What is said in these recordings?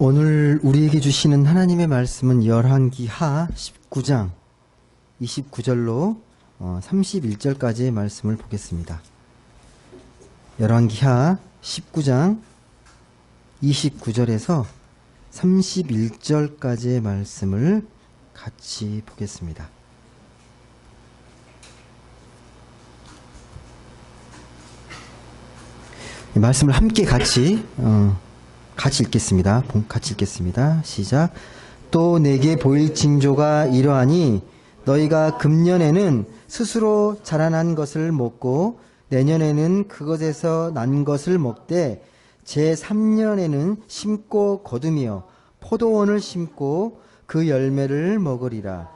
오늘 우리에게 주시는 하나님의 말씀은 열왕기하 19장 29절로 31절까지의 말씀을 보겠습니다. 열왕기하 19장 29절에서 31절까지의 말씀을 같이 보겠습니다. 이 말씀을 함께 같이 읽겠습니다. 같이 읽겠습니다. 시작. 또 내게 보일 징조가 이러하니 너희가 금년에는 스스로 자라난 것을 먹고 내년에는 그것에서 난 것을 먹되 제3년에는 심고 거두며 포도원을 심고 그 열매를 먹으리라.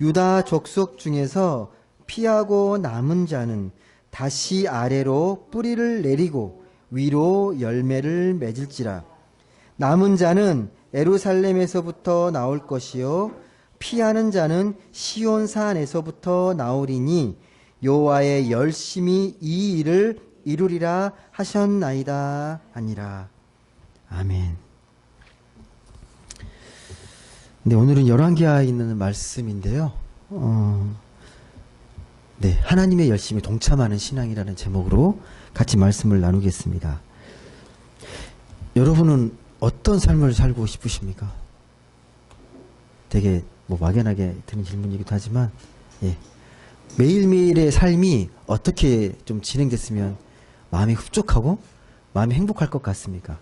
유다 족속 중에서 피하고 남은 자는 다시 아래로 뿌리를 내리고 위로 열매를 맺을지라. 남은 자는 예루살렘에서부터 나올 것이요 피하는 자는 시온산에서부터 나오리니 여호와의 열심히 이 일을 이루리라 하셨나이다 하니라. 아멘. 네, 오늘은 열왕기하에 있는 말씀인데요. 네, 하나님의 열심히 동참하는 신앙이라는 제목으로 같이 말씀을 나누겠습니다. 여러분은 어떤 삶을 살고 싶으십니까? 되게 막연하게 드는 질문이기도 하지만, 매일매일의 삶이 어떻게 좀 진행됐으면 마음이 흡족하고 마음이 행복할 것 같습니까?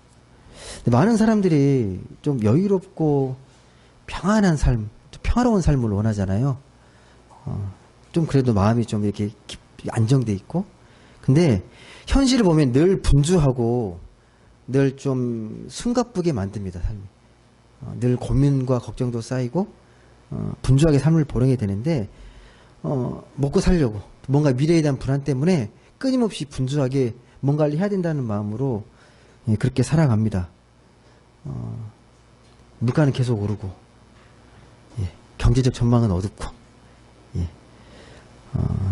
많은 사람들이 좀 여유롭고 평안한 삶, 평화로운 삶을 원하잖아요. 좀 그래도 마음이 좀 이렇게 안정돼 있고. 근데 현실을 보면 늘 분주하고 늘 좀 숨가쁘게 만듭니다, 삶이. 늘 고민과 걱정도 쌓이고 분주하게 삶을 보내게 되는데 먹고 살려고 뭔가 미래에 대한 불안 때문에 끊임없이 분주하게 뭔가를 해야 된다는 마음으로 그렇게 살아갑니다. 물가는 계속 오르고 경제적 전망은 어둡고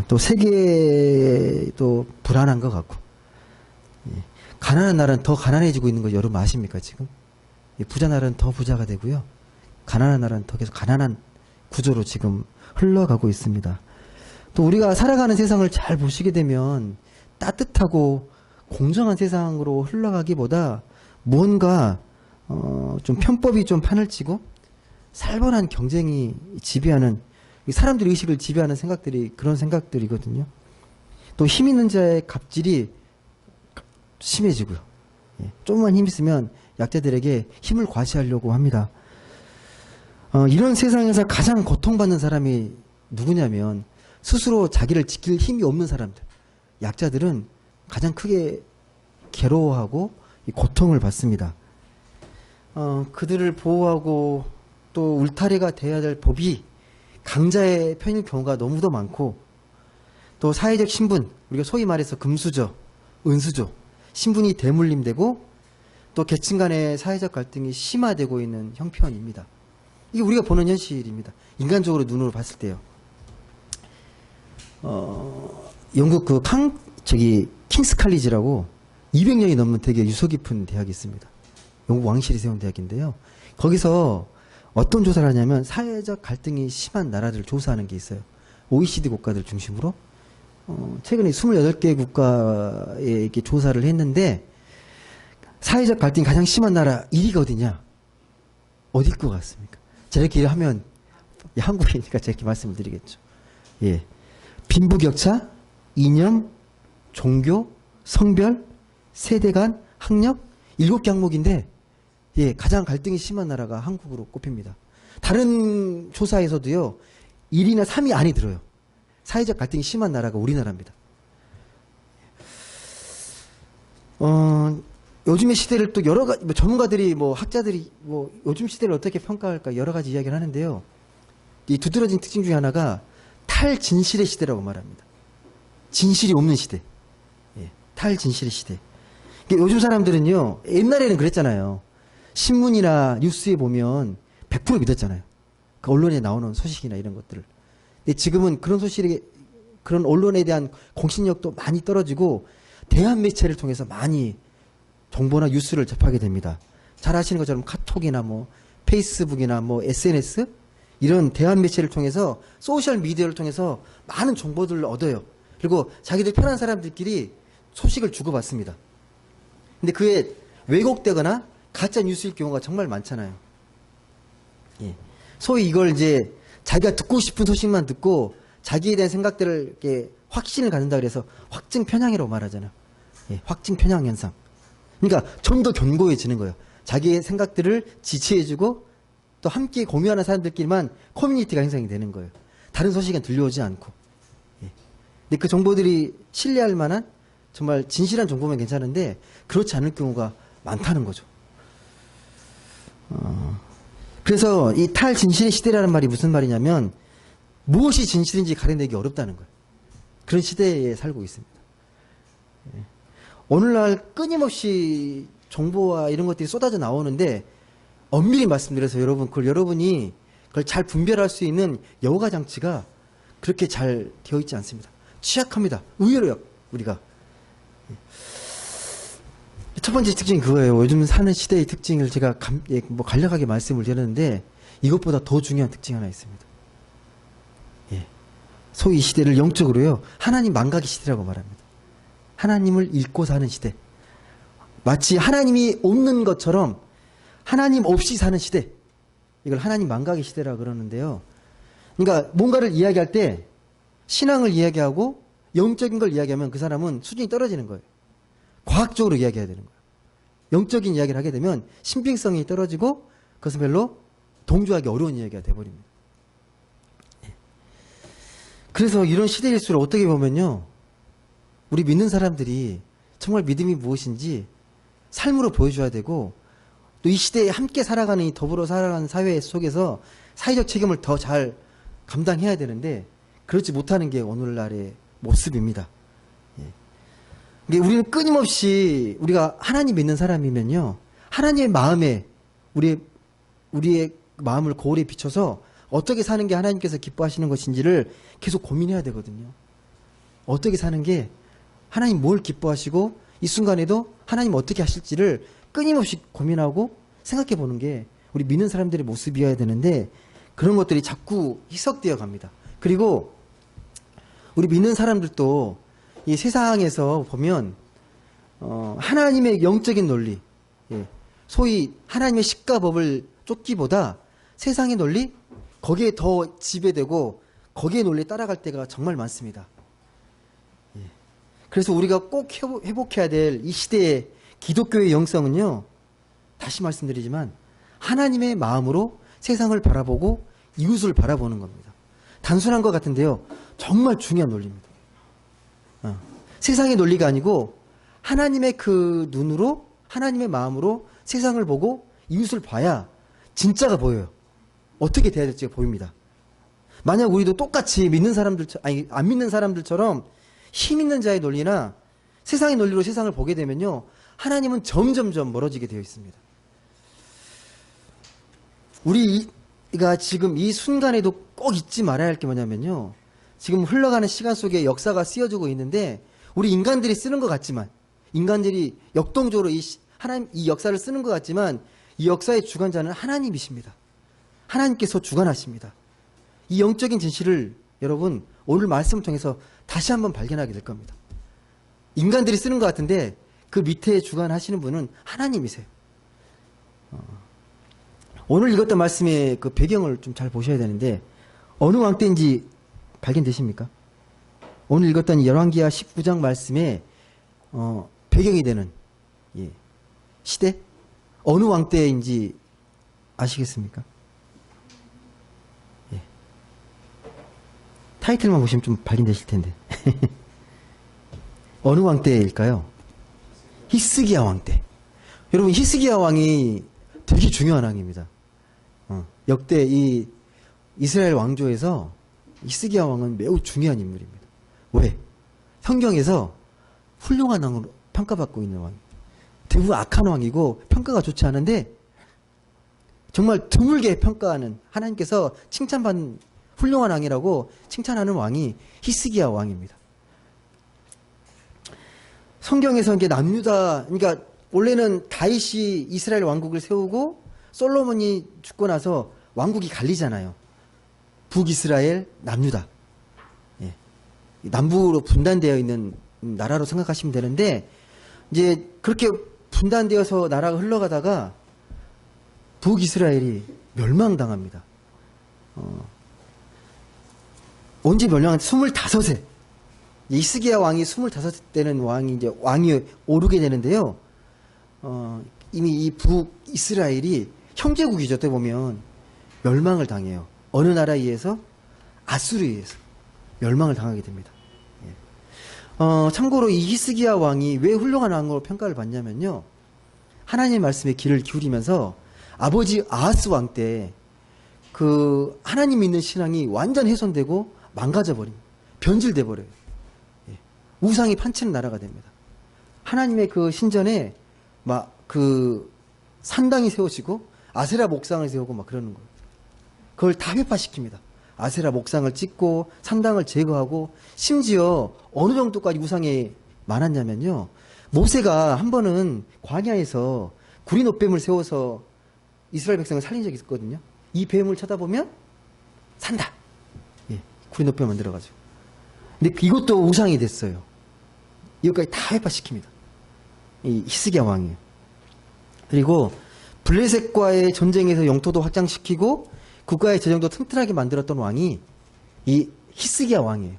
또 세계도 불안한 것 같고 가난한 나라는 더 가난해지고 있는 거 여러분 아십니까 지금? 부자 나라는 더 부자가 되고요. 가난한 나라는 더 계속 가난한 구조로 지금 흘러가고 있습니다. 또 우리가 살아가는 세상을 잘 보시게 되면 따뜻하고 공정한 세상으로 흘러가기보다 무언가 좀 편법이 좀 판을 치고 살벌한 경쟁이 지배하는 사람들의 의식을 지배하는 생각들이 그런 생각들이거든요. 또 힘 있는 자의 갑질이 심해지고요. 조금만 힘 있으면 약자들에게 힘을 과시하려고 합니다. 이런 세상에서 가장 고통받는 사람이 누구냐면 스스로 자기를 지킬 힘이 없는 사람들, 약자들은 가장 크게 괴로워하고 고통을 받습니다. 그들을 보호하고 또 울타리가 돼야 될 법이 강자의 편일 경우가 너무도 많고 또 사회적 신분, 우리가 소위 말해서 금수저, 은수저, 신분이 대물림되고 또 계층 간의 사회적 갈등이 심화되고 있는 형편입니다. 이게 우리가 보는 현실입니다. 인간적으로 눈으로 봤을 때요. 영국 킹스 칼리지라고 200년이 넘는 되게 유서 깊은 대학이 있습니다. 영국 왕실이 세운 대학인데요. 거기서 어떤 조사를 하냐면 사회적 갈등이 심한 나라들을 조사하는 게 있어요. OECD 국가들 중심으로. 최근에 28개 국가에 이렇게 조사를 했는데 사회적 갈등이 가장 심한 나라 1위가 어디냐? 어딜 것 같습니까? 저렇게 하면 한국이니까 저렇게 말씀을 드리겠죠. 빈부격차, 이념, 종교, 성별, 세대 간, 학력 7개 항목인데 가장 갈등이 심한 나라가 한국으로 꼽힙니다. 다른 조사에서도요 1위나 3위 안에 들어요. 사회적 갈등이 심한 나라가 우리나라입니다. 요즘의 시대를 또 여러 가지 전문가들이 학자들이 요즘 시대를 어떻게 평가할까 여러 가지 이야기를 하는데요. 이 두드러진 특징 중에 하나가 탈진실의 시대라고 말합니다. 진실이 없는 시대. 탈진실의 시대. 요즘 사람들은요 옛날에는 그랬잖아요. 신문이나 뉴스에 보면 100% 믿었잖아요. 그 언론에 나오는 소식이나 이런 것들을. 근데 지금은 그런 소식에, 그런 언론에 대한 공신력도 많이 떨어지고 대한 매체를 통해서 많이 정보나 뉴스를 접하게 됩니다. 잘 아시는 것처럼 카톡이나 뭐 페이스북이나 뭐 SNS 이런 대한 매체를 통해서 소셜 미디어를 통해서 많은 정보들을 얻어요. 그리고 자기들 편한 사람들끼리 소식을 주고받습니다. 근데 그게 왜곡되거나 가짜 뉴스일 경우가 정말 많잖아요. 예. 소위 이걸 이제 자기가 듣고 싶은 소식만 듣고 자기에 대한 생각들을 이렇게 확신을 갖는다 그래서 확증 편향이라고 말하잖아요. 예. 확증 편향 현상. 그러니까 좀 더 견고해지는 거예요. 자기의 생각들을 지지해주고 또 함께 공유하는 사람들끼리만 커뮤니티가 형성이 되는 거예요. 다른 소식은 들려오지 않고. 예. 근데 그 정보들이 신뢰할 만한 정말 진실한 정보면 괜찮은데 그렇지 않을 경우가 많다는 거죠. 그래서 이 탈진실의 시대라는 말이 무슨 말이냐면 무엇이 진실인지 가려내기 어렵다는 거예요. 그런 시대에 살고 있습니다. 예. 오늘날 끊임없이 정보와 이런 것들이 쏟아져 나오는데 엄밀히 말씀드려서 여러분, 여러분이 그걸 잘 분별할 수 있는 여과 장치가 그렇게 잘 되어 있지 않습니다. 취약합니다. 의외로요, 우리가. 첫 번째 특징이 그거예요. 요즘 사는 시대의 특징을 제가 간략하게 말씀을 드렸는데 이것보다 더 중요한 특징이 하나 있습니다. 예. 소위 이 시대를 영적으로요, 하나님 망각의 시대라고 말합니다. 하나님을 잊고 사는 시대. 마치 하나님이 없는 것처럼 하나님 없이 사는 시대. 이걸 하나님 망각의 시대라고 그러는데요. 그러니까 뭔가를 이야기할 때 신앙을 이야기하고 영적인 걸 이야기하면 그 사람은 수준이 떨어지는 거예요. 과학적으로 이야기해야 되는 거예요. 영적인 이야기를 하게 되면 신빙성이 떨어지고 그것은 별로 동조하기 어려운 이야기가 돼버립니다. 그래서 이런 시대일수록 어떻게 보면요, 우리 믿는 사람들이 정말 믿음이 무엇인지 삶으로 보여줘야 되고 또 이 시대에 함께 살아가는 이 더불어 살아가는 사회 속에서 사회적 책임을 더 잘 감당해야 되는데 그렇지 못하는 게 오늘날의 모습입니다. 예. 우리는 끊임없이 우리가 하나님 믿는 사람이면요, 하나님의 마음에 우리의 마음을 거울에 비춰서 어떻게 사는 게 하나님께서 기뻐하시는 것인지를 계속 고민해야 되거든요. 어떻게 사는 게 하나님 뭘 기뻐하시고 이 순간에도 하나님 어떻게 하실지를 끊임없이 고민하고 생각해 보는 게 우리 믿는 사람들의 모습이어야 되는데 그런 것들이 자꾸 희석되어 갑니다. 그리고 우리 믿는 사람들도 이 세상에서 보면 하나님의 영적인 논리, 예, 소위 하나님의 십가 법을 쫓기보다 세상의 논리, 거기에 더 지배되고 거기에 논리에 따라갈 때가 정말 많습니다. 예. 그래서 우리가 꼭 회복해야 될 이 시대의 기독교의 영성은요, 다시 말씀드리지만 하나님의 마음으로 세상을 바라보고 이웃을 바라보는 겁니다. 단순한 것 같은데요, 정말 중요한 논리입니다. 세상의 논리가 아니고 하나님의 그 눈으로, 하나님의 마음으로 세상을 보고 이웃을 봐야 진짜가 보여요. 어떻게 돼야 될지가 보입니다. 만약 우리도 똑같이 믿는 사람들, 아니 안 믿는 사람들처럼 힘 있는 자의 논리나 세상의 논리로 세상을 보게 되면요, 하나님은 점점점 멀어지게 되어 있습니다. 우리가 지금 이 순간에도 꼭 잊지 말아야 할 게 뭐냐면요, 지금 흘러가는 시간 속에 역사가 쓰여지고 있는데 우리 인간들이 쓰는 것 같지만, 인간들이 역동적으로 이 역사를 쓰는 것 같지만 이 역사의 주관자는 하나님이십니다. 하나님께서 주관하십니다. 이 영적인 진실을 여러분 오늘 말씀을 통해서 다시 한번 발견하게 될 겁니다. 인간들이 쓰는 것 같은데 그 밑에 주관하시는 분은 하나님이세요. 오늘 읽었던 말씀의 그 배경을 좀 잘 보셔야 되는데 어느 왕 때인지 발견되십니까? 오늘 읽었던 열왕기하 19장 말씀의 배경이 되는, 예, 시대? 어느 왕 때인지 아시겠습니까? 예. 타이틀만 보시면 좀 발견되실 텐데. 어느 왕 때일까요? 히스기야 왕 때. 여러분, 히스기야 왕이 되게 중요한 왕입니다. 역대 이 이스라엘 왕조에서 히스기야 왕은 매우 중요한 인물입니다. 왜? 성경에서 훌륭한 왕으로 평가받고 있는 왕. 대부분 악한 왕이고 평가가 좋지 않은데 정말 드물게 평가하는, 하나님께서 칭찬받는 훌륭한 왕이라고 칭찬하는 왕이 히스기야 왕입니다. 성경에서 이게 남유다, 그러니까 원래는 다윗이 이스라엘 왕국을 세우고 솔로몬이 죽고 나서 왕국이 갈리잖아요. 북이스라엘, 남유다. 예. 남부로 분단되어 있는 나라로 생각하시면 되는데 이제 그렇게 분단되어서 나라가 흘러가다가 북이스라엘이 멸망당합니다. 언제 멸망한 25세. 히스기야 왕이 25세는 왕이 오르게 되는데요. 이미 이 북이스라엘이 형제국이죠. 어떻게 보면 멸망을 당해요. 어느 나라에 의해서? 아수르에 의해서 멸망을 당하게 됩니다. 예. 참고로 이 히스기야 왕이 왜 훌륭한 왕으로 평가를 받냐면요. 하나님의 말씀에 귀를 기울이면서 아버지 아하스 왕 때 그 하나님 믿는 신앙이 완전 훼손되고 망가져버린, 변질돼 버려요. 예. 우상이 판치는 나라가 됩니다. 하나님의 그 신전에 막 그 산당이 세워지고 아세라 목상을 세우고 막 그러는 거예요. 그걸 다 회파시킵니다. 아세라 목상을 찍고 산당을 제거하고 심지어 어느 정도까지 우상이 많았냐면요. 모세가 한 번은 광야에서 구린 옷뱀을 세워서 이스라엘 백성을 살린 적이 있었거든요. 이 뱀을 쳐다보면 산다. 예, 구린 옷뱀 만들어가지고. 근데 이것도 우상이 됐어요. 이것까지 다 회파시킵니다. 이 히스기야 왕이에요. 그리고 블레셋과의 전쟁에서 영토도 확장시키고 국가의 재정도 튼튼하게 만들었던 왕이 이 히스기야 왕이에요.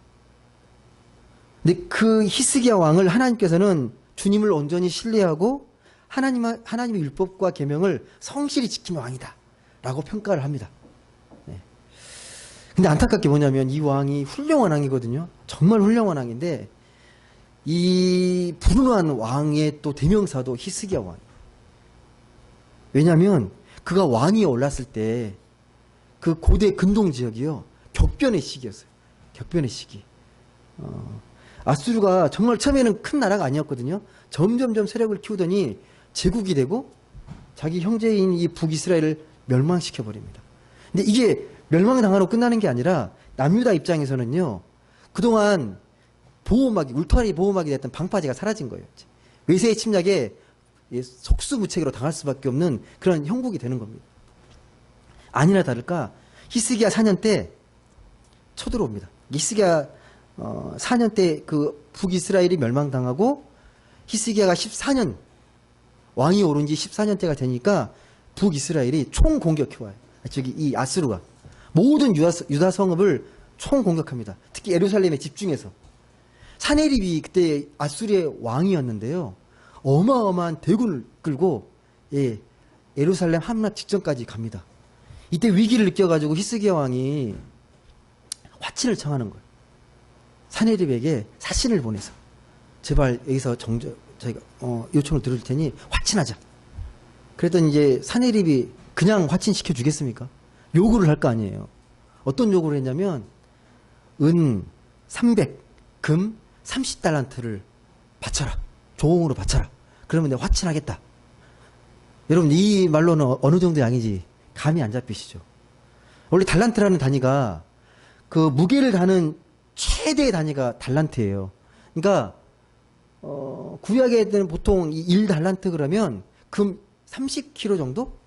근데 그 히스기야 왕을 하나님께서는 주님을 온전히 신뢰하고 하나님의 율법과 계명을 성실히 지키는 왕이다 라고 평가를 합니다. 네. 근데 안타깝게 뭐냐면 이 왕이 훌륭한 왕이거든요. 정말 훌륭한 왕인데 이 불운한 왕의 또 대명사도 히스기야 왕. 왜냐하면 그가 왕위에 올랐을 때 그 고대 근동 지역이요 격변의 시기였어요. 격변의 시기. 아수르가 정말 처음에는 큰 나라가 아니었거든요. 점점점 세력을 키우더니 제국이 되고 자기 형제인 이 북이스라엘을 멸망시켜 버립니다. 근데 이게 멸망당하러 끝나는 게 아니라 남유다 입장에서는요 그동안 보호막이 울타리 보호막이 됐던 방파제가 사라진 거예요. 외세의 침략에 속수무책으로 당할 수밖에 없는 그런 형국이 되는 겁니다. 아니나 다를까 히스기야 4년 때 쳐들어옵니다. 히스기야 4년 때 그 북이스라엘이 멸망당하고 히스기야가 14년 왕이 오른 지 14년째가 되니까 북이스라엘이 총 공격해와요. 이 아수르가 모든 유다 성읍을 총 공격합니다. 특히 예루살렘에 집중해서. 사네립이 그때 아수르의 왕이었는데요. 어마어마한 대군을 끌고 예루살렘 함락 직전까지 갑니다. 이때 위기를 느껴가지고 히스기야 왕이 화친을 청하는 거예요. 사네립에게 사신을 보내서 제발 여기서 저희가 요청을 드릴 테니 화친하자. 그랬더니 이제 사네립이 그냥 화친시켜 주겠습니까? 요구를 할 거 아니에요. 어떤 요구를 했냐면 은 300, 금 30달란트를 바쳐라. 조공으로 바쳐라. 그러면 내가 화친하겠다. 여러분 이 말로는 어느 정도 양인지 감이 안 잡히시죠? 원래 달란트라는 단위가 그 무게를 다는 최대의 단위가 달란트예요. 그러니까 구약에는 보통 1달란트 그러면 금 30kg 정도?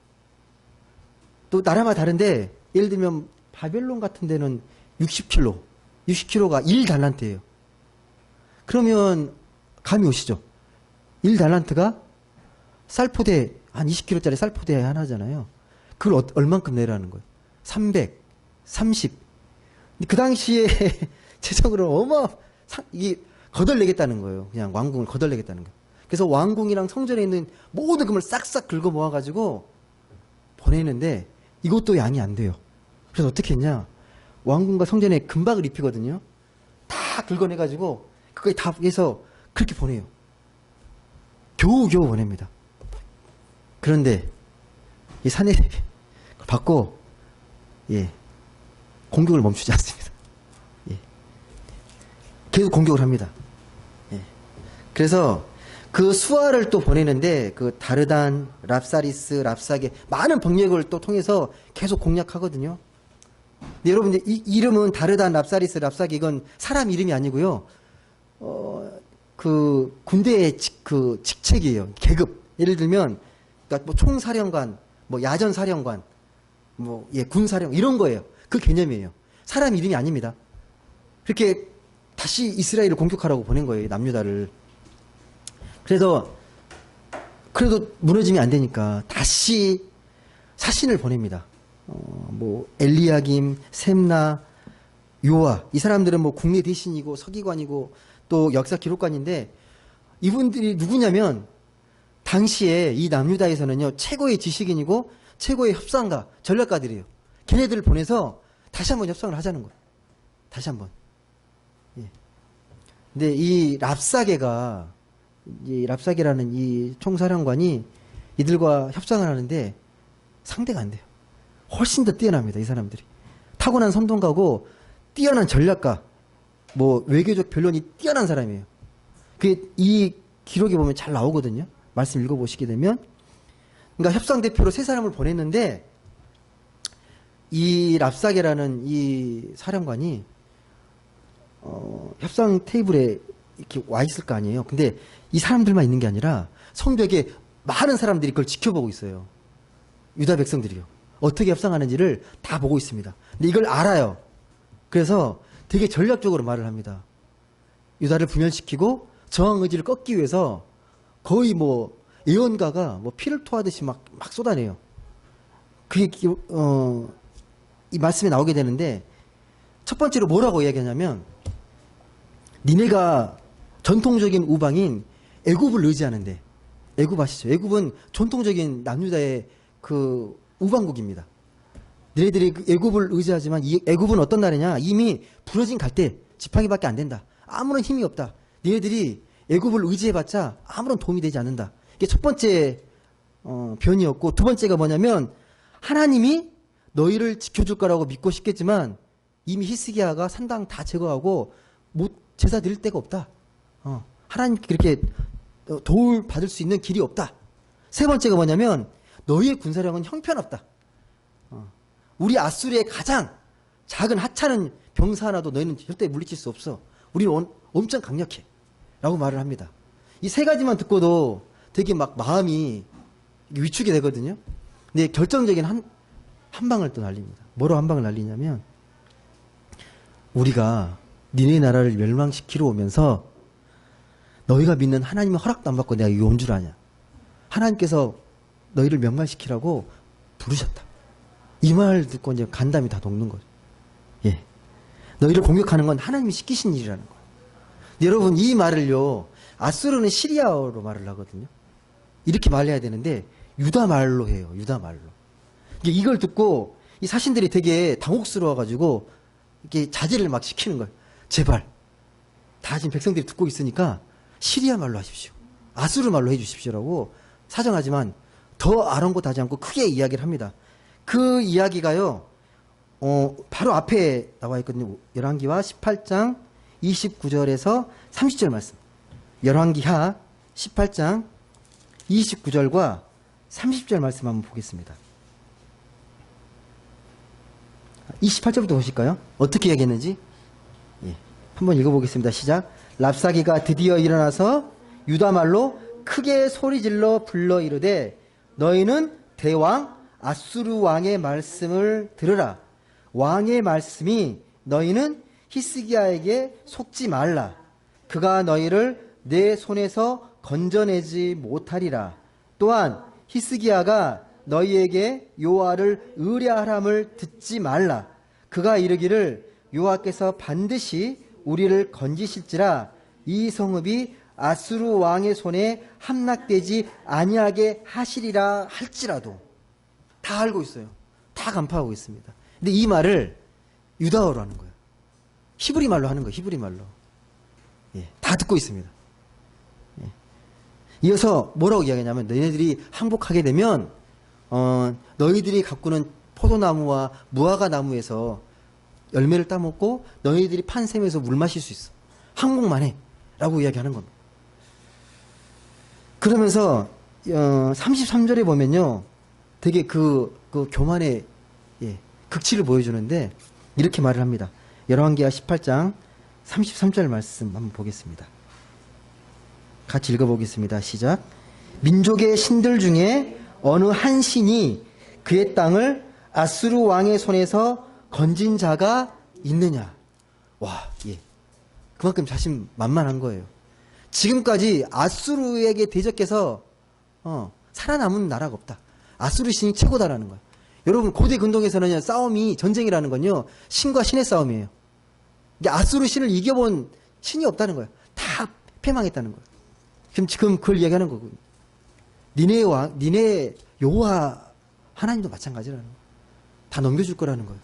또 나라마다 다른데 예를 들면 바벨론 같은 데는 60kg, 60kg가 1달란트예요. 그러면 감이 오시죠? 1달란트가 쌀포대 한 20kg짜리 쌀포대 하나잖아요. 그걸 얼만큼 내라는 거예요? 300, 30. 그 당시에 재정으로 이게 거덜내겠다는 거예요. 그냥 왕궁을 거덜내겠다는 거예요. 그래서 왕궁이랑 성전에 있는 모든 금을 싹싹 긁어 모아가지고 보내는데 이것도 양이 안 돼요. 그래서 어떻게 했냐? 왕궁과 성전에 금박을 입히거든요. 다 긁어내가지고 그거에 다 해서 그렇게 보내요. 겨우겨우 보냅니다. 그런데 이 사내립이 받고 공격을 멈추지 않습니다. 계속 공격을 합니다. 그래서 그 수하를 또 보내는데 그 다르단, 랍사리스, 랍사게 많은 병력을 또 통해서 계속 공략하거든요. 근데 여러분 이 이름은 다르단, 랍사리스, 랍사게 이건 사람 이름이 아니고요. 그 군대의 그 직책이에요. 계급. 예를 들면, 그러니까 뭐 총사령관, 뭐 야전사령관, 뭐, 예, 군사령, 이런 거예요. 그 개념이에요. 사람 이름이 아닙니다. 그렇게 다시 이스라엘을 공격하라고 보낸 거예요, 남유다를. 그래도 무너지면 안 되니까 다시 사신을 보냅니다. 뭐, 엘리야김, 셈나, 요아. 이 사람들은 뭐 국내 대신이고 서기관이고 또 역사 기록관인데 이분들이 누구냐면 당시에 이 남유다에서는요, 최고의 지식인이고 최고의 협상가, 전략가들이에요. 걔네들을 보내서 다시 한번 협상을 하자는 거예요. 다시 한번. 예. 근데 이 랍사게라는 이 총사령관이 이들과 협상을 하는데 상대가 안 돼요. 훨씬 더 뛰어납니다, 이 사람들이. 타고난 선동가고 뛰어난 전략가, 뭐 외교적 변론이 뛰어난 사람이에요. 이 기록에 보면 잘 나오거든요. 말씀 읽어보시게 되면. 그러니까 협상 대표로 세 사람을 보냈는데 이 랍사게라는 이 사령관이 협상 테이블에 이렇게 와 있을 거 아니에요. 근데 이 사람들만 있는 게 아니라 성벽에 많은 사람들이 그걸 지켜보고 있어요. 유다 백성들이요. 어떻게 협상하는지를 다 보고 있습니다. 근데 이걸 알아요. 그래서 되게 전략적으로 말을 합니다. 유다를 분열시키고 저항 의지를 꺾기 위해서 거의 뭐 예언가가 뭐 피를 토하듯이 막 쏟아내요. 그게 이 말씀에 나오게 되는데 첫 번째로 뭐라고 이야기하냐면 니네가 전통적인 우방인 애굽을 의지하는데 애굽 아시죠? 애굽은 전통적인 남유다의 그 우방국입니다. 너희들이 애굽을 의지하지만 이 애굽은 어떤 나라냐? 이미 부러진 갈대 지팡이밖에 안 된다. 아무런 힘이 없다. 너희들이 애굽을 의지해봤자 아무런 도움이 되지 않는다. 이게 첫 번째 변이었고, 두 번째가 뭐냐면 하나님이 너희를 지켜줄 거라고 믿고 싶겠지만 이미 히스기야가 산당 다 제거하고 제사 드릴 데가 없다. 하나님께 그렇게 도울 받을 수 있는 길이 없다. 세 번째가 뭐냐면 너희의 군사력은 형편없다. 우리 아수르의 가장 작은 하찮은 병사 하나도 너희는 절대 물리칠 수 없어. 우리는 엄청 강력해. 라고 말을 합니다. 이 세 가지만 듣고도 되게 막 마음이 위축이 되거든요. 근데 결정적인 한 방을 또 날립니다. 뭐로 한 방을 날리냐면 우리가 니네 나라를 멸망시키러 오면서 너희가 믿는 하나님의 허락도 안 받고 내가 여기 온 줄 아냐. 하나님께서 너희를 멸망시키라고 부르셨다. 이 말 듣고 이제 간담이 다 녹는 거죠. 예. 너희를 공격하는 건 하나님이 시키신 일이라는 거예요. 여러분, 이 말을요, 아수르는 시리아어로 말을 하거든요. 이렇게 말해야 되는데, 유다 말로 해요. 유다 말로. 이걸 듣고, 이 사신들이 되게 당혹스러워가지고, 이렇게 자제를 막 시키는 거예요. 제발. 다 지금 백성들이 듣고 있으니까, 시리아 말로 하십시오. 아수르 말로 해주십시오라고 사정하지만, 더 아랑곳하지 않고 크게 이야기를 합니다. 그 이야기가요, 바로 앞에 나와 있거든요. 열왕기하 18장 29절에서 30절 말씀. 열왕기하 18장 29절과 30절 말씀 한번 보겠습니다. 28절부터 보실까요? 어떻게 이야기했는지? 예. 한번 읽어보겠습니다. 시작. 랍사기가 드디어 일어나서 유다말로 크게 소리질러 불러 이르되 너희는 대왕 아수르 왕의 말씀을 들으라. 왕의 말씀이 너희는 히스기야에게 속지 말라. 그가 너희를 내 손에서 건져내지 못하리라. 또한 히스기야가 너희에게 요아를 의뢰하람을 듣지 말라. 그가 이르기를 요아께서 반드시 우리를 건지실지라 이 성읍이 아수르 왕의 손에 함락되지 아니하게 하시리라 할지라도. 다 알고 있어요. 다 간파하고 있습니다. 근데 이 말을 유다어로 하는 거예요. 히브리 말로 하는 거예요. 히브리 말로. 예, 다 듣고 있습니다. 예. 이어서 뭐라고 이야기하냐면 너희들이 항복하게 되면 너희들이 가꾸는 포도나무와 무화과 나무에서 열매를 따먹고 너희들이 판 샘에서 물 마실 수 있어. 항복만 해. 라고 이야기하는 겁니다. 그러면서 33절에 보면요. 되게 그 교만의 극치를 보여주는데 이렇게 말을 합니다. 열왕기하 18장 33절 말씀 한번 보겠습니다. 같이 읽어보겠습니다. 시작. 민족의 신들 중에 어느 한 신이 그의 땅을 아수르 왕의 손에서 건진 자가 있느냐. 와, 예. 그만큼 자신만만한 거예요. 지금까지 아수르에게 대적해서 살아남은 나라가 없다. 아수르 신이 최고다라는 거예요. 여러분, 고대 근동에서는 싸움이, 전쟁이라는 건요, 신과 신의 싸움이에요. 이게 아수르 신을 이겨본 신이 없다는 거예요. 다 패망했다는 거예요. 지금 그걸 이야기하는 거고. 니네 여호와 하나님도 마찬가지라는 거예요. 다 넘겨줄 거라는 거예요.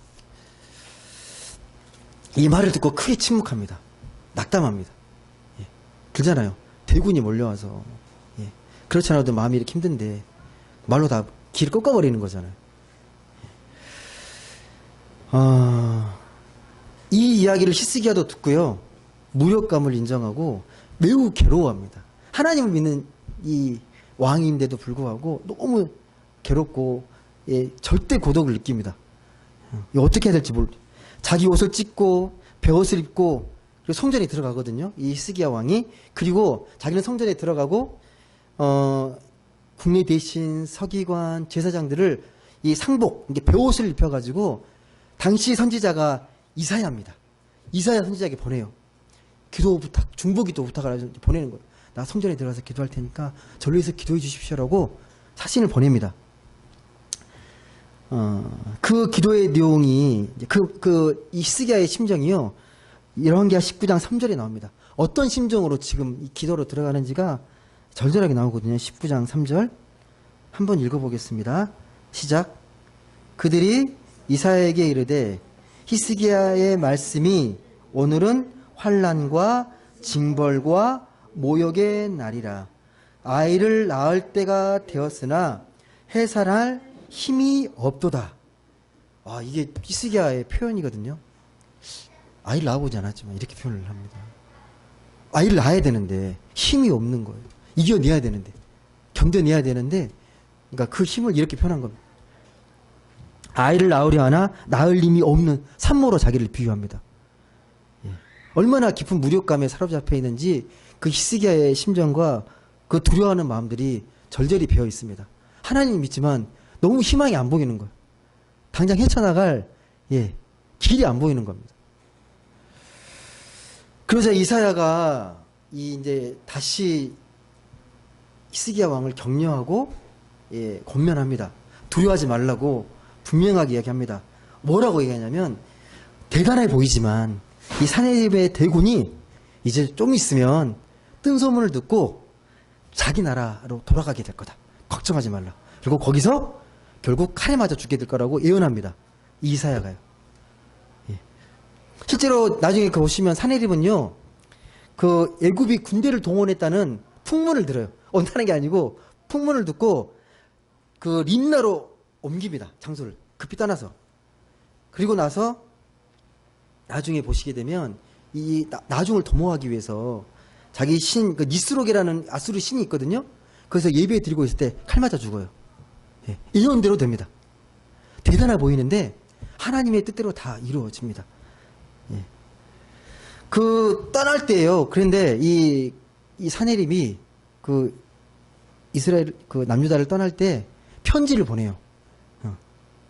이 말을 듣고 크게 침묵합니다. 낙담합니다. 예. 그러잖아요. 대군이 몰려와서. 예. 그렇지 않아도 마음이 이렇게 힘든데 말로 다 길을 꺾어버리는 거잖아요. 이 이야기를 히스기야도 듣고요. 무력감을 인정하고 매우 괴로워합니다. 하나님을 믿는 이 왕인데도 불구하고 너무 괴롭고 절대 고독을 느낍니다. 어떻게 해야 될지 자기 옷을 찢고 베옷을 입고 그리고 성전에 들어가거든요. 이 히스기야 왕이. 그리고 자기는 성전에 들어가고 국내 대신 서기관 제사장들을 이 상복 이게 베옷을 입혀가지고 당시 선지자가 이사야입니다. 이사야 선지자에게 보내요. 기도 부탁, 중보기도 부탁을 보내는 거예요. 나 성전에 들어가서 기도할 테니까 절로 해서 기도해 주십시오라고 사신을 보냅니다. 그 기도의 내용이 이 히스기야의 심정이요. 열왕기하 19장 3절에 나옵니다. 어떤 심정으로 지금 이 기도로 들어가는지가 절절하게 나오거든요. 19장 3절 한번 읽어보겠습니다. 시작. 그들이 이사야에게 이르되 히스기야의 말씀이 오늘은 환난과 징벌과 모욕의 날이라. 아이를 낳을 때가 되었으나 해산할 힘이 없도다. 이게 히스기야의 표현이거든요. 아이를 낳아보지 않았지만 이렇게 표현을 합니다. 아이를 낳아야 되는데 힘이 없는 거예요. 이겨내야 되는데, 견뎌내야 되는데, 그러니까 그 힘을 이렇게 표현한 겁니다. 아이를 낳으려 하나 낳을 힘이 없는 산모로 자기를 비유합니다. 얼마나 깊은 무력감에 사로잡혀 있는지 그 히스기야의 심정과 그 두려워하는 마음들이 절절히 배어 있습니다. 하나님 믿지만 너무 희망이 안 보이는 거예요. 당장 헤쳐나갈 길이 안 보이는 겁니다. 그러자 이사야가 이제 다시 히스기야 왕을 격려하고 권면합니다. 두려워하지 말라고 분명하게 이야기합니다. 뭐라고 얘기하냐면 대단해 보이지만 이 사내립의 대군이 이제 좀 있으면 뜬 소문을 듣고 자기 나라로 돌아가게 될 거다. 걱정하지 말라. 그리고 거기서 결국 칼에 맞아 죽게 될 거라고 예언합니다. 이 이사야가요. 실제로 나중에 보시면 사내립은요, 그 애굽이 군대를 동원했다는 풍문을 들어요. 온다는 게 아니고 풍문을 듣고 그 림나로 옮깁니다. 장소를 급히 떠나서. 그리고 나서 나중에 보시게 되면 이 나중을 도모하기 위해서 자기 신, 그 니스로게라는 아수르 신이 있거든요. 그래서 예배 드리고 있을 때 칼 맞아 죽어요. 인원대로 됩니다. 대단해 보이는데 하나님의 뜻대로 다 이루어집니다. 그 떠날 때예요. 그런데 이 사내립이 그 이스라엘 그 남유다를 떠날 때 편지를 보내요.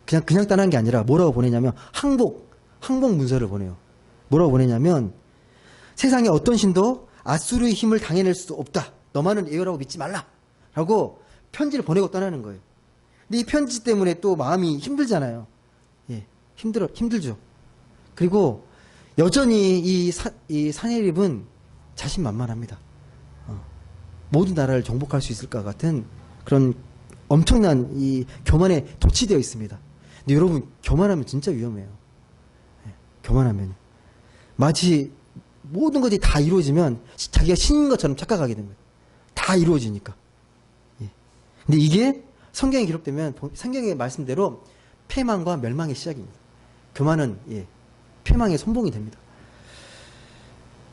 그냥 떠난 게 아니라 뭐라고 보내냐면 항복 문서를 보내요. 뭐라고 보내냐면 세상에 어떤 신도 아수르의 힘을 당해낼 수 없다. 너만은 예언하고 믿지 말라. 라고 편지를 보내고 떠나는 거예요. 근데 이 편지 때문에 또 마음이 힘들잖아요. 힘들죠. 그리고 여전히 이 사내립은 자신만만합니다. 모든 나라를 정복할 수 있을 것 같은 그런 엄청난 이 교만에 도취되어 있습니다. 근데 여러분, 교만하면 진짜 위험해요. 교만하면 마치 모든 것이 다 이루어지면 자기가 신인 것처럼 착각하게 됩니다. 다 이루어지니까. 근데 이게 성경에 기록되면 성경의 말씀대로 패망과 멸망의 시작입니다. 교만은 패망의 선봉이 됩니다.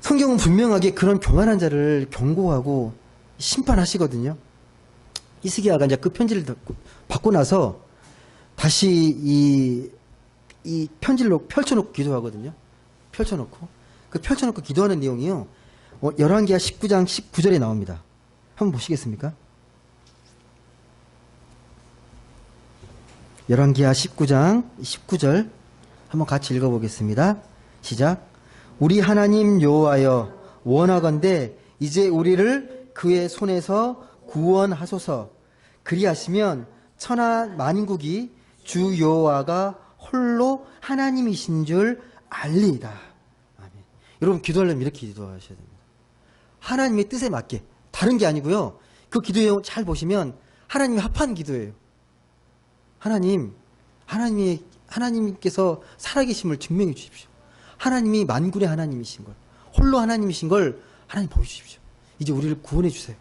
성경은 분명하게 그런 교만한 자를 경고하고 심판하시거든요. 히스기야가 이제 그 편지를 받고 나서 다시 이 편지를 펼쳐놓고 기도하거든요. 펼쳐놓고 기도하는 내용이요. 열왕기하 19장 19절에 나옵니다. 한번 보시겠습니까? 열왕기하 19장 19절 한번 같이 읽어보겠습니다. 시작. 우리 하나님 여호와여 원하건대 이제 우리를 그의 손에서 구원하소서. 그리하시면 천하 만국이 주 여호와가 홀로 하나님이신 줄 알리이다. 아멘. 여러분 기도하려면 이렇게 기도하셔야 됩니다. 하나님의 뜻에 맞게, 다른 게 아니고요. 그 기도 내용 잘 보시면 하나님이 합한 기도예요. 하나님께서 살아계심을 증명해 주십시오. 하나님이 만군의 하나님이신 걸, 홀로 하나님이신 걸 하나님 보여주십시오. 이제 우리를 구원해 주세요.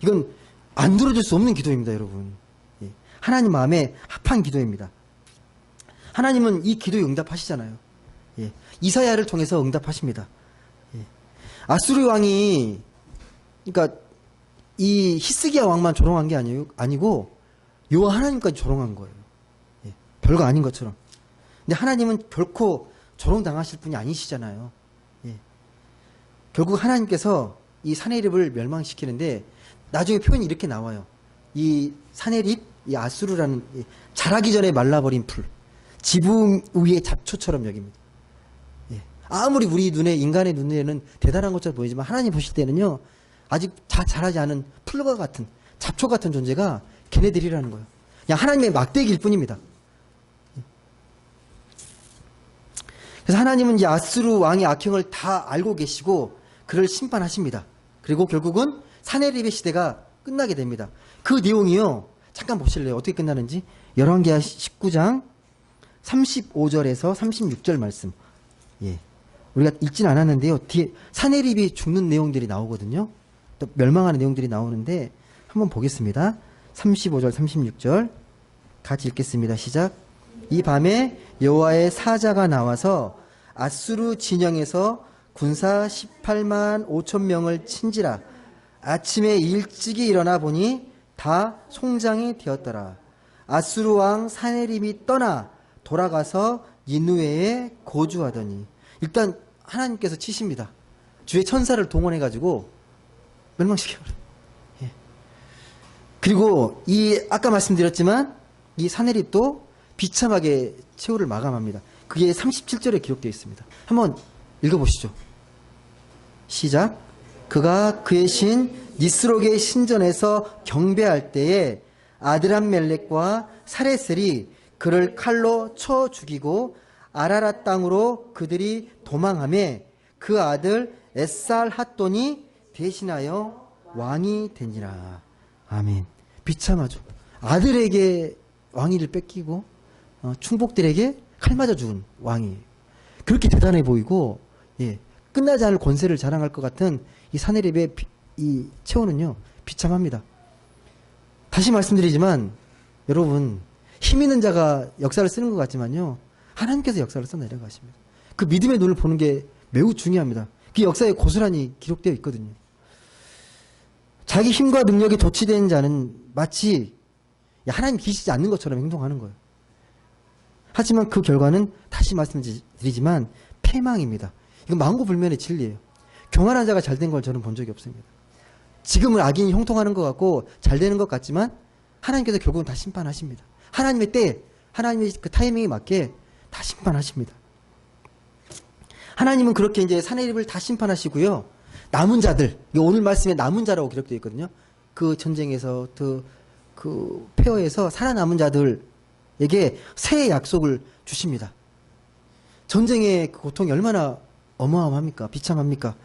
이건 안 들어줄 수 없는 기도입니다, 여러분. 예. 하나님 마음에 합한 기도입니다. 하나님은 이 기도에 응답하시잖아요. 예. 이사야를 통해서 응답하십니다. 예. 아수르 왕이, 그러니까 이 히스기야 왕만 조롱한 게 아니고 여호와 하나님까지 조롱한 거예요. 예. 별거 아닌 것처럼. 근데 하나님은 결코 조롱당하실 분이 아니시잖아요. 예. 결국 하나님께서 이 사내립을 멸망시키는데 나중에 표현이 이렇게 나와요. 이 사내립, 이 아수르라는 자라기 전에 말라버린 풀, 지붕 위의 잡초처럼 여깁니다. 예. 아무리 우리 눈에, 인간의 눈에는 대단한 것처럼 보이지만 하나님 보실 때는요, 아직 다 자라지 않은 풀과 같은, 잡초 같은 존재가 걔네들이라는 거예요. 그냥 하나님의 막대기일 뿐입니다. 그래서 하나님은 이제 아수르 왕의 악행을 다 알고 계시고 그를 심판하십니다. 그리고 결국은 사내립의 시대가 끝나게 됩니다. 그 내용이요, 잠깐 보실래요? 어떻게 끝나는지. 열왕기하 19장 35절에서 36절 말씀. 예. 우리가 읽진 않았는데요. 뒤에 사내립이 죽는 내용들이 나오거든요. 또 멸망하는 내용들이 나오는데 한번 보겠습니다. 35절, 36절 같이 읽겠습니다. 시작. 이 밤에 여호와의 사자가 나와서 아수르 진영에서 군사 18만 5천 명을 친지라. 아침에 일찍이 일어나 보니 다 송장이 되었더라. 아수르 왕 사네립이 떠나 돌아가서 니느웨에 거주하더니. 일단 하나님께서 치십니다. 주의 천사를 동원해가지고 멸망시켜버려요. 예. 그리고 아까 말씀드렸지만 이 사네립도 비참하게 최후를 마감합니다. 그게 37절에 기록되어 있습니다. 한번 읽어보시죠. 시작. 그가 그의 신 니스록의 신전에서 경배할 때에 아드람멜렉과 사레셀이 그를 칼로 쳐 죽이고 아라랏 땅으로 그들이 도망하며 그 아들 에살핫돈이 대신하여 왕이 되니라. 아멘. 비참하죠. 아들에게 왕위를 뺏기고 충복들에게 칼 맞아 죽은 왕이에요. 그렇게 대단해 보이고, 예, 끝나지 않을 권세를 자랑할 것 같은 이 사내립의 이 최후는요, 비참합니다. 다시 말씀드리지만 여러분, 힘 있는 자가 역사를 쓰는 것 같지만요, 하나님께서 역사를 써내려가십니다. 그 믿음의 눈을 보는 게 매우 중요합니다. 그 역사에 고스란히 기록되어 있거든요. 자기 힘과 능력이 도취된 자는 마치 하나님 계시지 않는 것처럼 행동하는 거예요. 하지만 그 결과는 다시 말씀드리지만 패망입니다. 이건 만고불면의 진리예요. 교만한 자가 잘된 걸 저는 본 적이 없습니다. 지금은 악인이 형통하는 것 같고 잘 되는 것 같지만 하나님께서 결국은 다 심판하십니다. 하나님의 때에, 하나님의 그 타이밍에 맞게 다 심판하십니다. 하나님은 그렇게 이제 사내립을 다 심판하시고요. 남은 자들, 오늘 말씀에 남은 자라고 기록되어 있거든요. 그 전쟁에서, 그 폐허에서 살아남은 자들에게 새 약속을 주십니다. 전쟁의 그 고통이 얼마나 어마어마합니까? 비참합니까?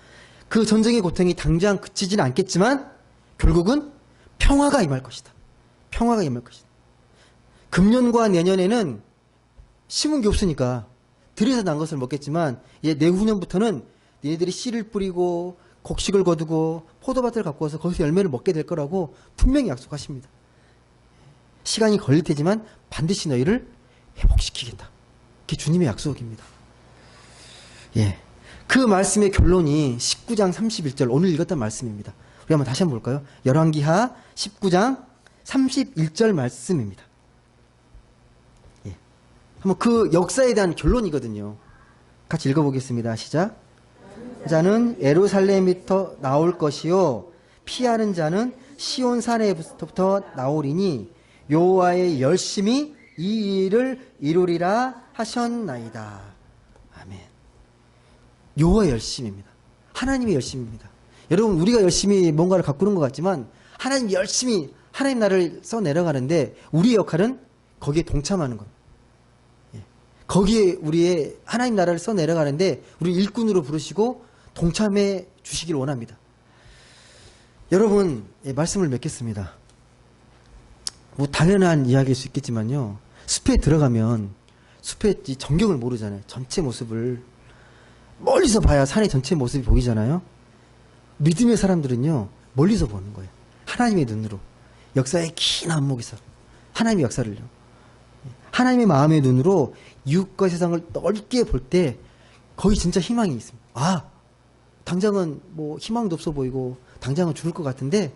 그 전쟁의 고통이 당장 그치지는 않겠지만 결국은 평화가 임할 것이다. 평화가 임할 것이다. 금년과 내년에는 심은 게 없으니까 들에서 난 것을 먹겠지만 이제 내후년부터는 얘네들이 씨를 뿌리고 곡식을 거두고 포도밭을 갖고 와서 거기서 열매를 먹게 될 거라고 분명히 약속하십니다. 시간이 걸릴 테지만 반드시 너희를 회복시키겠다. 그게 주님의 약속입니다. 예. 그 말씀의 결론이 19장 31절 오늘 읽었던 말씀입니다. 우리 한번 다시 한번 볼까요? 열왕기하 19장 31절 말씀입니다. 예. 한번 그 역사에 대한 결론이거든요. 같이 읽어보겠습니다. 시작. 자는 예루살렘부터 나올 것이요 피하는 자는 시온 산에부터 나오리니 여호와의 열심이 이 일을 이루리라 하셨나이다. 아멘. 여호와의 열심입니다. 하나님의 열심입니다. 여러분, 우리가 열심히 뭔가를 가꾸는 것 같지만 하나님 열심히 하나님 나라를 써내려가는데 우리의 역할은 거기에 동참하는 겁니다. 거기에 우리의 하나님 나라를 써내려가는데 우리 일꾼으로 부르시고 동참해 주시길 원합니다. 여러분, 말씀을 맺겠습니다. 뭐 당연한 이야기일 수 있겠지만요, 숲에 들어가면 숲의 전경을 모르잖아요. 전체 모습을 멀리서 봐야 산의 전체 모습이 보이잖아요. 믿음의 사람들은요, 멀리서 보는 거예요. 하나님의 눈으로, 역사의 긴 안목에서 하나님의 역사를요, 하나님의 마음의 눈으로 이웃과 세상을 넓게 볼 때 거기 진짜 희망이 있습니다. 아, 당장은 뭐 희망도 없어 보이고 당장은 죽을 것 같은데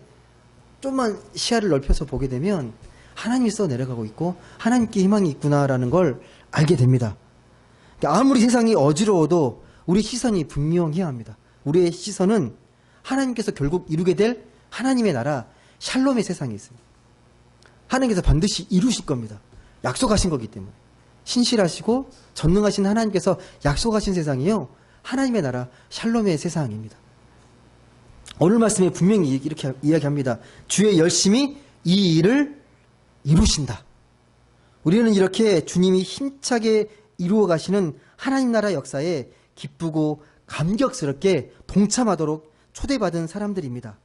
좀만 시야를 넓혀서 보게 되면 하나님이 써내려가고 있고 하나님께 희망이 있구나라는 걸 알게 됩니다. 아무리 세상이 어지러워도 우리 시선이 분명해야 합니다. 우리의 시선은 하나님께서 결국 이루게 될 하나님의 나라 샬롬의 세상에 있습니다. 하나님께서 반드시 이루실 겁니다. 약속하신 거기 때문에. 신실하시고 전능하신 하나님께서 약속하신 세상이요, 하나님의 나라 샬롬의 세상입니다. 오늘 말씀에 분명히 이렇게 이야기합니다. 주의 열심히 이 일을 이루신다. 우리는 이렇게 주님이 힘차게 이루어 가시는 하나님 나라 역사에 기쁘고 감격스럽게 동참하도록 초대받은 사람들입니다.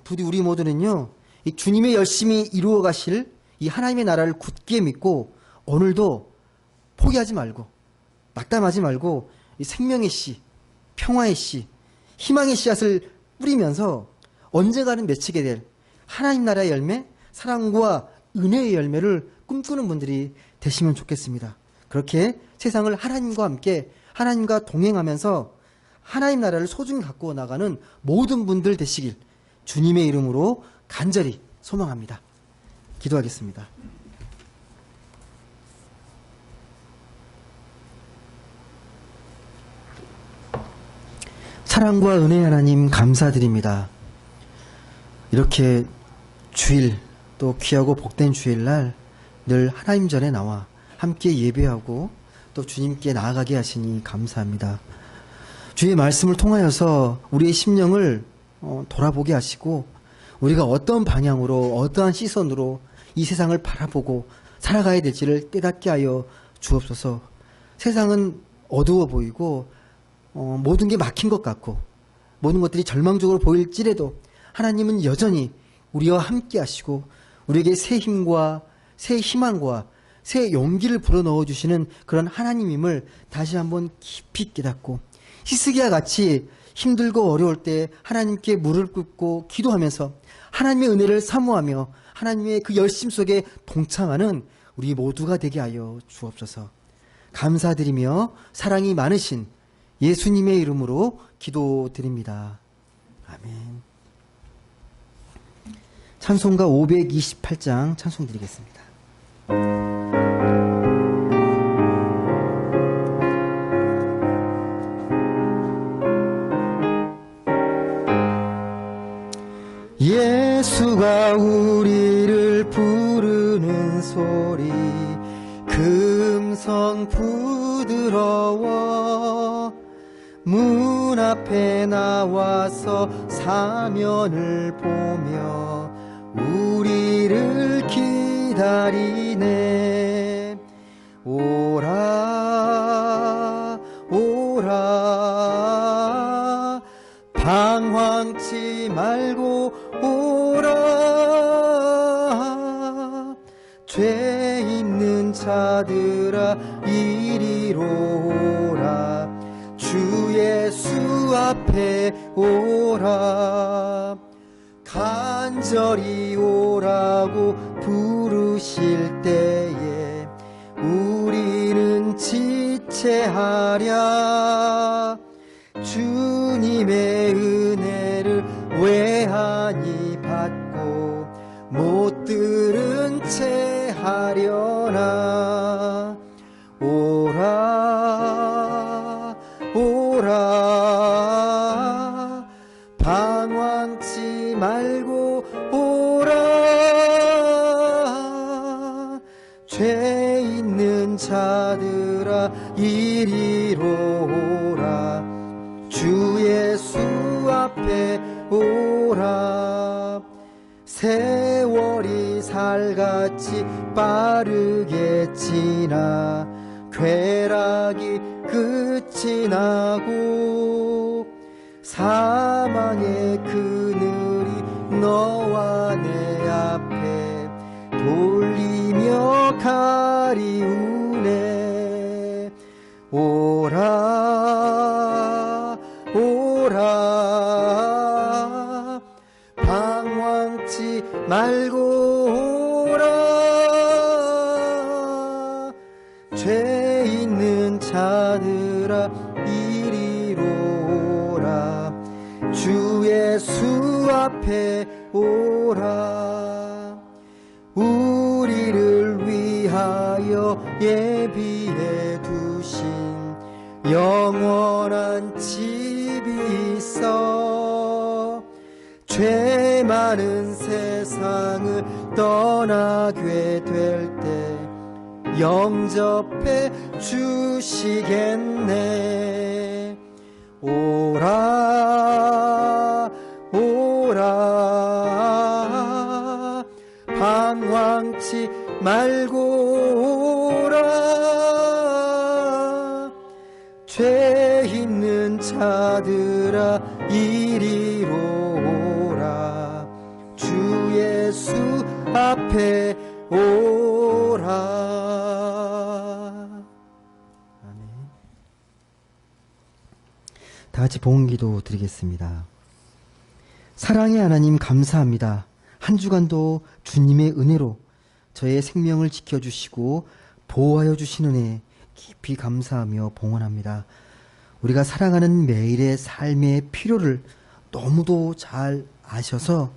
부디 우리 모두는요, 이 주님의 열심히 이루어 가실 이 하나님의 나라를 굳게 믿고 오늘도 포기하지 말고 낙담하지 말고 이 생명의 씨, 평화의 씨, 희망의 씨앗을 뿌리면서 언젠가는 맺히게 될 하나님 나라의 열매, 사랑과 은혜의 열매를 꿈꾸는 분들이 되시면 좋겠습니다. 그렇게 세상을 하나님과 함께 하나님과 동행하면서 하나님 나라를 소중히 갖고 나가는 모든 분들 되시길 주님의 이름으로 간절히 소망합니다. 기도하겠습니다. 사랑과 은혜의 하나님 감사드립니다. 이렇게 주일, 또 귀하고 복된 주일날 늘 하나님 전에 나와 함께 예배하고 또 주님께 나아가게 하시니 감사합니다. 주의 말씀을 통하여서 우리의 심령을 돌아보게 하시고 우리가 어떤 방향으로 어떠한 시선으로 이 세상을 바라보고 살아가야 될지를 깨닫게 하여 주옵소서. 세상은 어두워 보이고 모든 게 막힌 것 같고 모든 것들이 절망적으로 보일지라도 하나님은 여전히 우리와 함께 하시고 우리에게 새 힘과 새 희망과 새 용기를 불어넣어 주시는 그런 하나님임을 다시 한번 깊이 깨닫고 히스기야 같이 힘들고 어려울 때 하나님께 무릎 꿇고 기도하면서 하나님의 은혜를 사모하며 하나님의 그 열심 속에 동참하는 우리 모두가 되게 하여 주옵소서. 감사드리며 사랑이 많으신 예수님의 이름으로 기도드립니다. 아멘. 찬송가 528장 찬송 드리겠습니다. 예수가 우리를 부르는 소리 금성 부드러워 문 앞에 나와서 사면을 보며 우리를 기다리네. 오라 오라 방황치 말고 오라 죄 있는 자들아 이리로 오라 주 예수 앞에 오라 간절히 오라고 부르실 때에 우리는 지체하랴 주님의 은혜를 외하니 받고 못 들은 채 하려나. 오라 오라 방황치 말고 오라 자들아 이리로 오라. 주 예수 앞에 오라. 세월이 살같이 빠르게 지나 쾌락이 끝이 나고 사망의 그늘이 너와 내 앞에 돌리며 가리우네. 오라 오라 방황치 말고 오라. 죄 있는 자들아 이리로 오라. 주 예수 앞에 오라. 우리를 위하여 예비해 두신 영원한 집이 있어. 죄 많은 세상을 떠나게 될 때 영접해 주시겠네. 오라 오라 방황치 말고 오라. 죄 있는 자들아 이리로 오라. 주 예수 앞에 오라. 아멘. 다 같이 봉기도 드리겠습니다. 사랑의 하나님 감사합니다. 한 주간도 주님의 은혜로 저의 생명을 지켜주시고 보호하여 주신 은혜 깊이 감사하며 봉헌합니다. 우리가 살아가는 매일의 삶의 필요를 너무도 잘 아셔서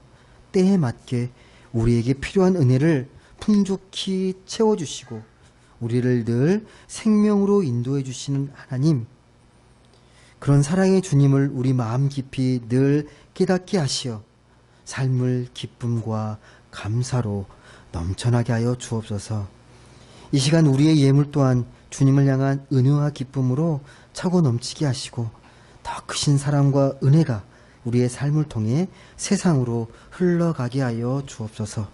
때에 맞게 우리에게 필요한 은혜를 풍족히 채워주시고 우리를 늘 생명으로 인도해 주시는 하나님, 그런 사랑의 주님을 우리 마음 깊이 늘 깨닫게 하시어 삶을 기쁨과 감사로 넘쳐나게 하여 주옵소서. 이 시간 우리의 예물 또한 주님을 향한 은혜와 기쁨으로 차고 넘치게 하시고 더 크신 사랑과 은혜가 우리의 삶을 통해 세상으로 흘러가게 하여 주옵소서.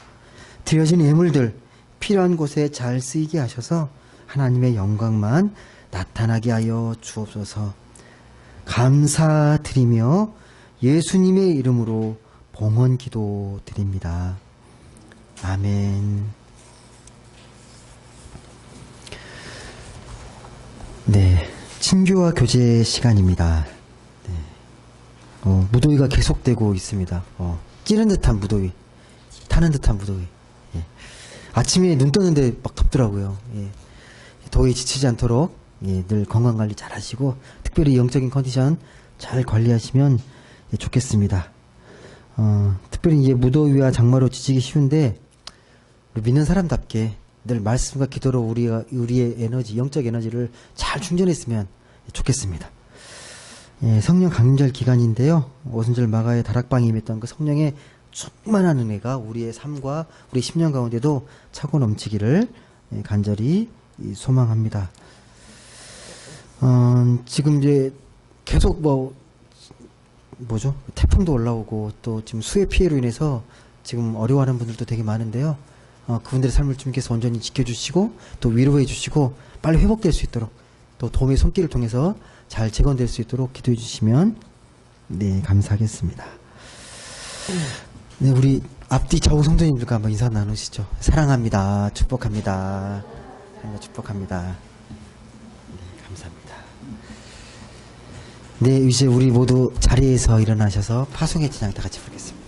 드려진 예물들 필요한 곳에 잘 쓰이게 하셔서 하나님의 영광만 나타나게 하여 주옵소서. 감사드리며 예수님의 이름으로 봉헌 기도 드립니다. 아멘. 네, 친교와 교제 시간입니다. 네. 무더위가 계속되고 있습니다. 찌른 듯한 무더위, 타는 듯한 무더위. 예. 아침에 눈 떴는데 막 덥더라고요. 예. 더위에 지치지 않도록 늘 건강관리 잘 하시고 특별히 영적인 컨디션 잘 관리하시면 좋겠습니다. 특별히 이제 무더위와 장마로 지치기 쉬운데 믿는 사람답게 늘 말씀과 기도로 우리의 에너지, 영적 에너지를 잘 충전했으면 좋겠습니다. 예, 성령 강림절 기간인데요. 오순절 마가의 다락방에 임했던 그 성령의 충만한 은혜가 우리의 삶과 우리 10년 가운데도 차고 넘치기를 간절히 소망합니다. 지금 이제 계속 태풍도 올라오고 또 지금 수해 피해로 인해서 지금 어려워하는 분들도 되게 많은데요. 그분들의 삶을 주님께서 온전히 지켜주시고 또 위로해 주시고 빨리 회복될 수 있도록 또 도움의 손길을 통해서 잘 재건될 수 있도록 기도해 주시면 감사하겠습니다. 네, 우리 앞뒤 좌우 성도님들과 한번 인사 나누시죠. 사랑합니다. 축복합니다. 축복합니다. 네, 감사합니다. 네, 이제 우리 모두 자리에서 일어나셔서 파송의 찬양 다 같이 부르겠습니다.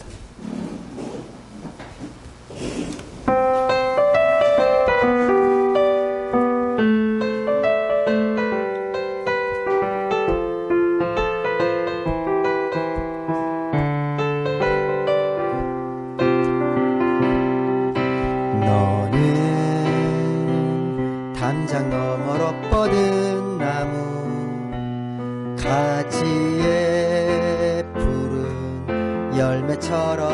담장 너머로 뻗은 나무 가지에 푸른 열매처럼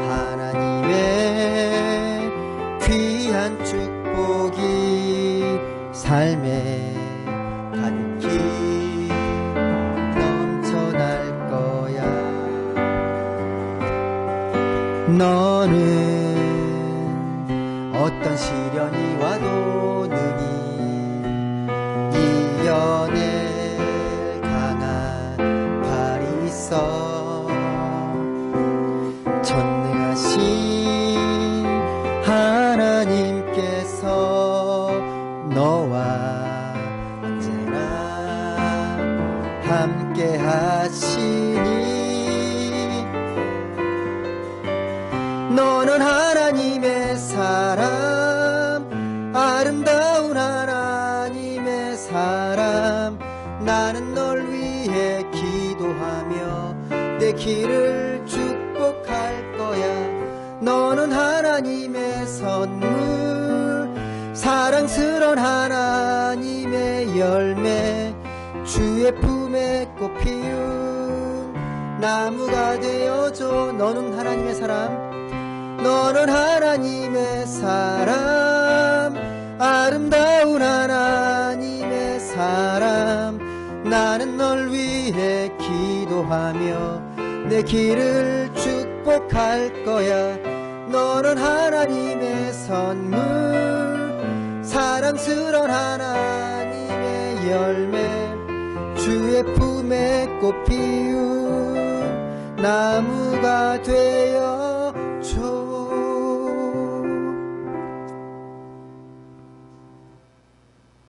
하나님의 귀한 축복 축복이 삶에 가득히 넘쳐날 거야. 너는 어떤 시련이 와도 능히 이겨낼 강한 발이 있어. 전능하신 하나님께서 너와 언제나 함께 하시니 너는 하나님의 사람, 아름다운 하나님의 사람. 나는 널 위해 기도하며 내 길을 축복할 거야. 너는 하나님의 선물, 사랑스러운 하나님의 열매, 주의 품에 꽃 피운 나무가 되어줘. 너는 하나님의 사람, 너는 하나님의 사람, 아름다운 하나님의 사람. 나는 널 위해 기도하며 내 길을 축복할 거야. 너는 하나님의 선물, 사랑스러운 하나님의 열매, 주의 품에 꽃 피운 나무가 되어